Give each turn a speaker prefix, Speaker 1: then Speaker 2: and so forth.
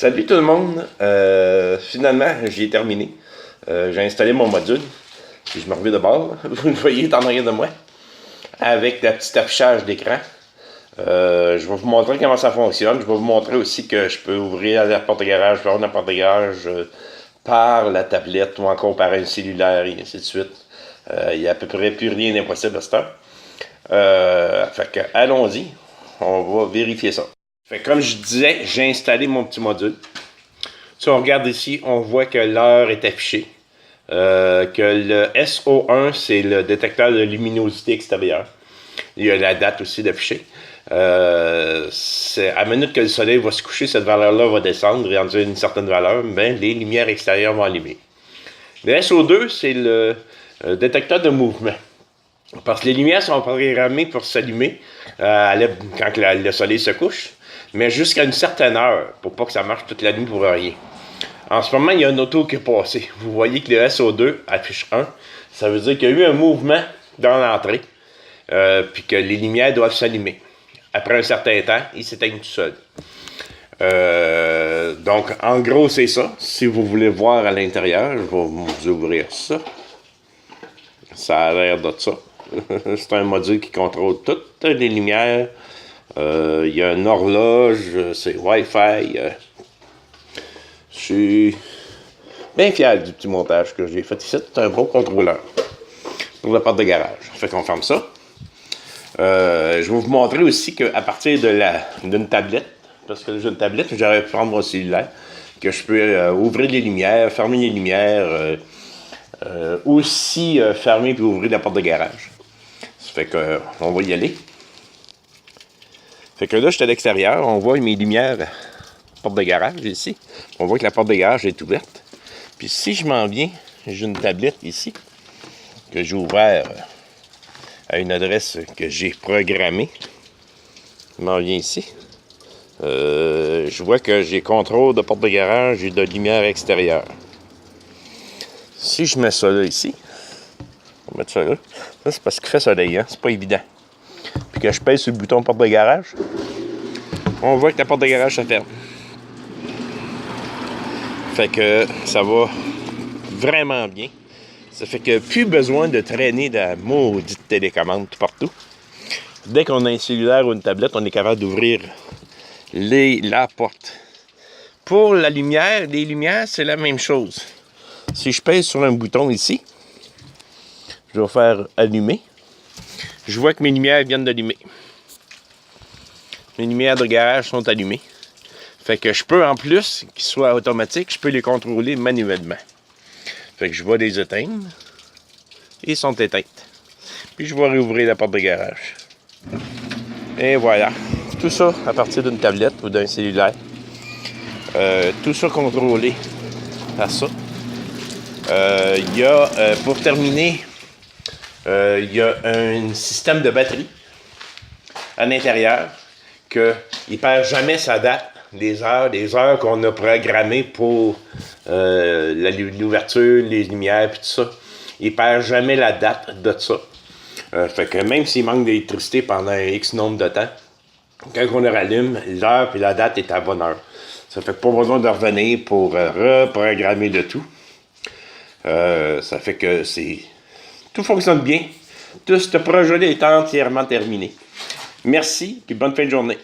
Speaker 1: Salut tout le monde, finalement j'ai terminé, j'ai installé mon module, puis je me reviens de bord, vous le voyez en arrière de moi, avec le petit affichage d'écran. Je vais vous montrer comment ça fonctionne, je vais vous montrer aussi que je peux ouvrir la porte de garage, fermer la porte de garage par la tablette ou encore par un cellulaire et ainsi de suite. Il n'y a à peu près plus rien d'impossible à cette heure. Fait que allons-y, on va vérifier ça. Fait que comme je disais, j'ai installé mon petit module. Si on regarde ici, on voit que l'heure est affichée. Que le SO1, c'est le détecteur de luminosité extérieure. Il y a la date aussi d'afficher. À minute que le soleil va se coucher, cette valeur-là va descendre et rendu une certaine valeur, mais les lumières extérieures vont allumer. Le SO2, c'est le détecteur de mouvement. Parce que les lumières sont programmées pour s'allumer quand le soleil se couche, mais jusqu'à une certaine heure, pour pas que ça marche toute la nuit pour rien. En ce moment, il y a une auto qui est passée. Vous voyez que le SO2 affiche 1. Ça veut dire qu'il y a eu un mouvement dans l'entrée, puis que les lumières doivent s'allumer. Après un certain temps, ils s'éteignent tout seuls. Donc, en gros, c'est ça. Si vous voulez voir à l'intérieur, je vais vous ouvrir ça. Ça a l'air de ça. C'est un module qui contrôle toutes les lumières. Il y a une horloge, c'est Wi-Fi. Je suis bien fier du petit montage que j'ai fait ici. C'est un bon contrôleur pour la porte de garage. Fait qu'on ferme ça. Je vais vous montrer aussi qu'à partir d'une tablette, parce que j'ai une tablette, j'aurais pu prendre mon cellulaire, que je peux ouvrir les lumières, fermer les lumières, aussi fermer et ouvrir la porte de garage. Ça fait qu'on va y aller. Fait que là, je suis à l'extérieur, on voit mes lumières, porte de garage ici. On voit que la porte de garage est ouverte. Puis si je m'en viens, j'ai une tablette ici, que j'ai ouvert à une adresse que j'ai programmée. Je m'en viens ici. Je vois que j'ai contrôle de porte de garage et de lumière extérieure. Si je mets ça là ici, on va mettre ça là. Ça, c'est parce qu'il fait soleil, hein? C'est pas évident. Puis que je pèse sur le bouton porte de garage, on voit que la porte de garage se ferme. Fait que ça va vraiment bien. Ça fait que plus besoin de traîner la maudite télécommande tout partout. Dès qu'on a un cellulaire ou une tablette, on est capable d'ouvrir la porte. Pour la lumière, les lumières, c'est la même chose. Si je pèse sur un bouton ici, je vais faire allumer. Je vois que mes lumières viennent d'allumer. Mes lumières de garage sont allumées. Fait que je peux, en plus, qu'ils soient automatiques, je peux les contrôler manuellement. Fait que je vais les éteindre. Ils sont éteintes. Puis je vais réouvrir la porte de garage. Et voilà. Tout ça à partir d'une tablette ou d'un cellulaire. Tout ça contrôlé à ça. Il y a, pour terminer, il y a un système de batterie à l'intérieur qu'il ne perd jamais sa date, les heures qu'on a programmées pour l'ouverture, les lumières et tout ça. Il ne perd jamais la date de ça. Fait que même s'il manque d'électricité pendant un X nombre de temps, quand on le rallume, l'heure et la date est à bonne heure. Ça fait pas besoin de revenir pour reprogrammer le tout. Ça fait que tout fonctionne bien. Tout ce projet-là est entièrement terminé. Merci et bonne fin de journée.